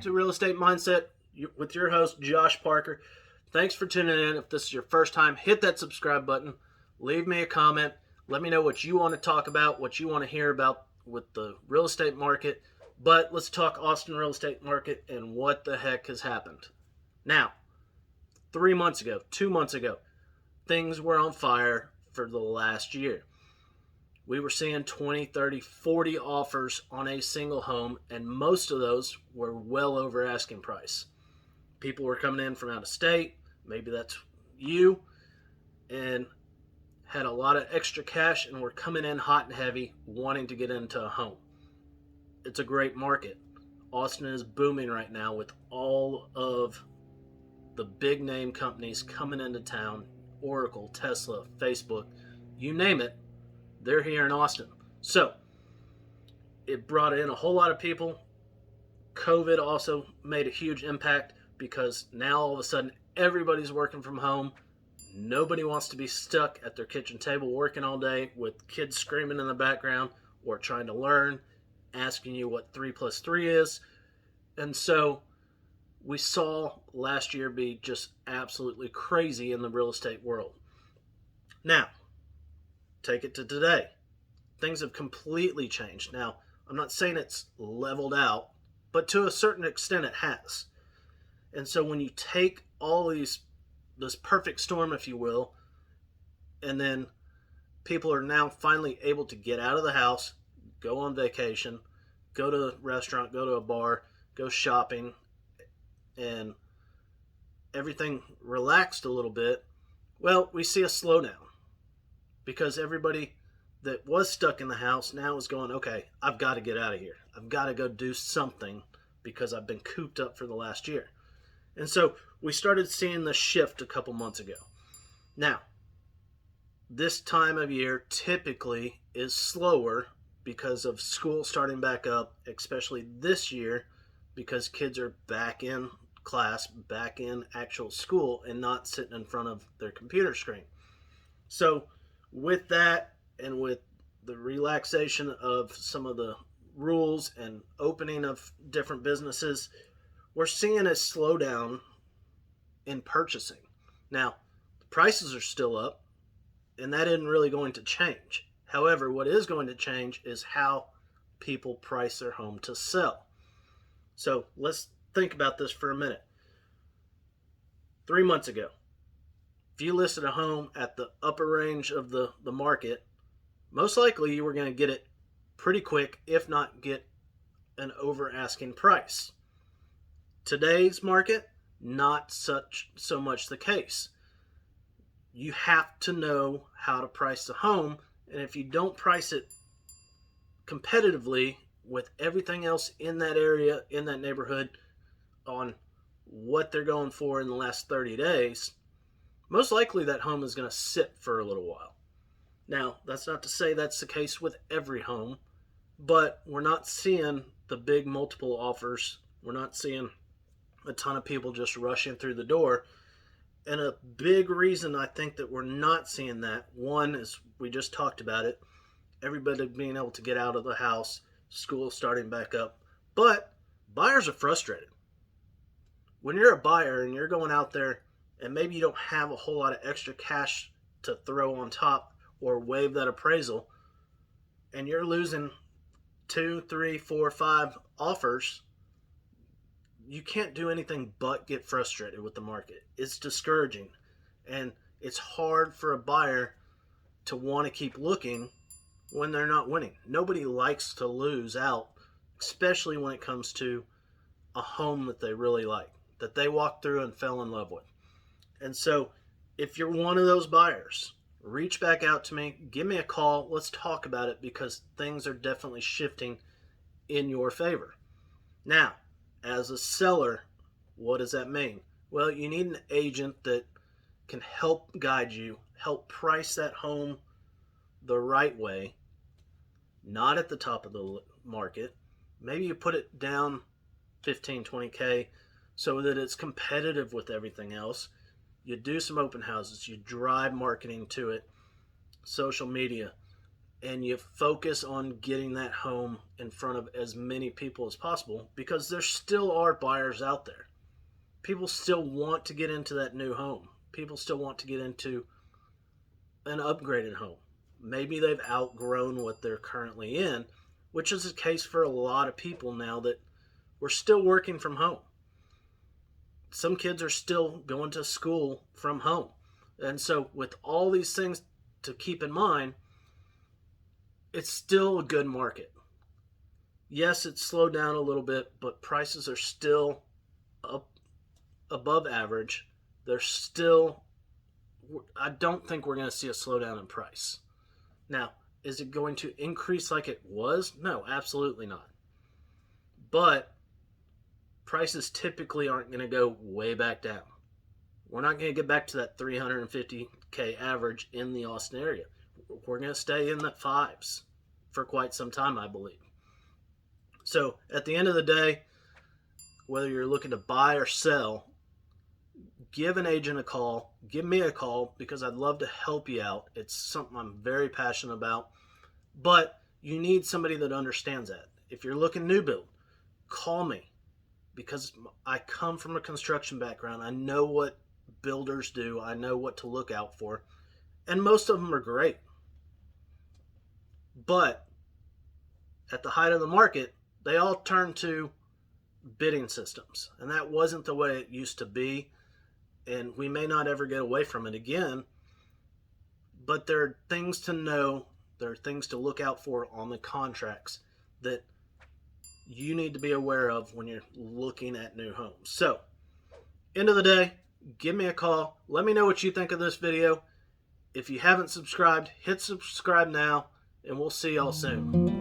back to Real Estate Mindset with your host, Josh Parker. Thanks for tuning in. If this is your first time, hit that subscribe button. Leave me a comment. Let me know what you want to talk about, what you want to hear about with the real estate market. But let's talk Austin real estate market and what the heck has happened. Now, 3 months ago, 2 months ago, things were on fire for the last year. We were seeing 20, 30, 40 offers on a single home, and most of those were well over asking price. People were coming in from out of state, maybe that's you, and had a lot of extra cash and were coming in hot and heavy wanting to get into a home. It's a great market. Austin is booming right now with all of the big name companies coming into town. Oracle, Tesla, Facebook, you name it, they're here in Austin. So it brought in a whole lot of people. COVID also made a huge impact because now all of a sudden everybody's working from home. Nobody wants to be stuck at their kitchen table working all day with kids screaming in the background or trying to learn, asking you what 3 plus 3 is. And so we saw last year be just absolutely crazy in the real estate world. Now, take it to today. Things have completely changed. Now, I'm not saying it's leveled out, but to a certain extent it has. And so when you take all this perfect storm, if you will, and then people are now finally able to get out of the house, go on vacation, go to a restaurant, go to a bar, go shopping, and everything relaxed a little bit, well, we see a slowdown because everybody that was stuck in the house now is going, okay, I've got to get out of here. I've got to go do something because I've been cooped up for the last year. And so we started seeing the shift a couple months ago. Now, this time of year typically is slower because of school starting back up, especially this year because kids are back in class, back in actual school and not sitting in front of their computer screen. So with that and with the relaxation of some of the rules and opening of different businesses, we're seeing a slowdown in purchasing. Now, the prices are still up, and that isn't really going to change. However, what is going to change is how people price their home to sell. So let's think about this for a minute. 3 months ago, if you listed a home at the upper range of the market, most likely you were going to get it pretty quick, if not get an over asking price. Today's market, not so much the case. You have to know how to price the home, and if you don't price it competitively with everything else in that area, in that neighborhood, on what they're going for in the last 30 days, most likely that home is going to sit for a little while. Now, that's not to say that's the case with every home, but we're not seeing the big multiple offers. We're not seeing a ton of people just rushing through the door. And a big reason I think that we're not seeing that, one is we just talked about it, everybody being able to get out of the house, school starting back up, but buyers are frustrated. When you're a buyer and you're going out there and maybe you don't have a whole lot of extra cash to throw on top or waive that appraisal, and you're losing 2, 3, 4, 5 offers, you can't do anything but get frustrated with the market. It's discouraging, and it's hard for a buyer to want to keep looking when they're not winning. Nobody likes to lose out, especially when it comes to a home that they really like, that they walked through and fell in love with. And so if you're one of those buyers, reach back out to me, give me a call, let's talk about it, because things are definitely shifting in your favor. Now, as a seller, what does that mean? Well, you need an agent that can help guide you, help price that home the right way, not at the top of the market. Maybe you put it down 15, 20K so that it's competitive with everything else. You do some open houses, you drive marketing to it, social media, and you focus on getting that home in front of as many people as possible, because there still are buyers out there. People still want to get into that new home. People still want to get into an upgraded home. Maybe they've outgrown what they're currently in, which is the case for a lot of people now that we're still working from home. Some kids are still going to school from home. And so, with all these things to keep in mind, it's still a good market. Yes, it's slowed down a little bit, but prices are still up above average. They're still, I don't think we're going to see a slowdown in price. Now, is it going to increase like it was? No, absolutely not. But prices typically aren't going to go way back down. We're not going to get back to that 350K average in the Austin area. We're going to stay in the fives for quite some time, I believe. So at the end of the day, whether you're looking to buy or sell, give an agent a call. Give me a call, because I'd love to help you out. It's something I'm very passionate about. But you need somebody that understands that. If you're looking new build, call me, because I come from a construction background. I know what builders do. I know what to look out for. And most of them are great. But at the height of the market, they all turned to bidding systems. And that wasn't the way it used to be. And we may not ever get away from it again. But there are things to know. There are things to look out for on the contracts that you need to be aware of when you're looking at new homes. So, end of the day, give me a call. Let me know what you think of this video. If you haven't subscribed, hit subscribe now, and we'll see y'all soon.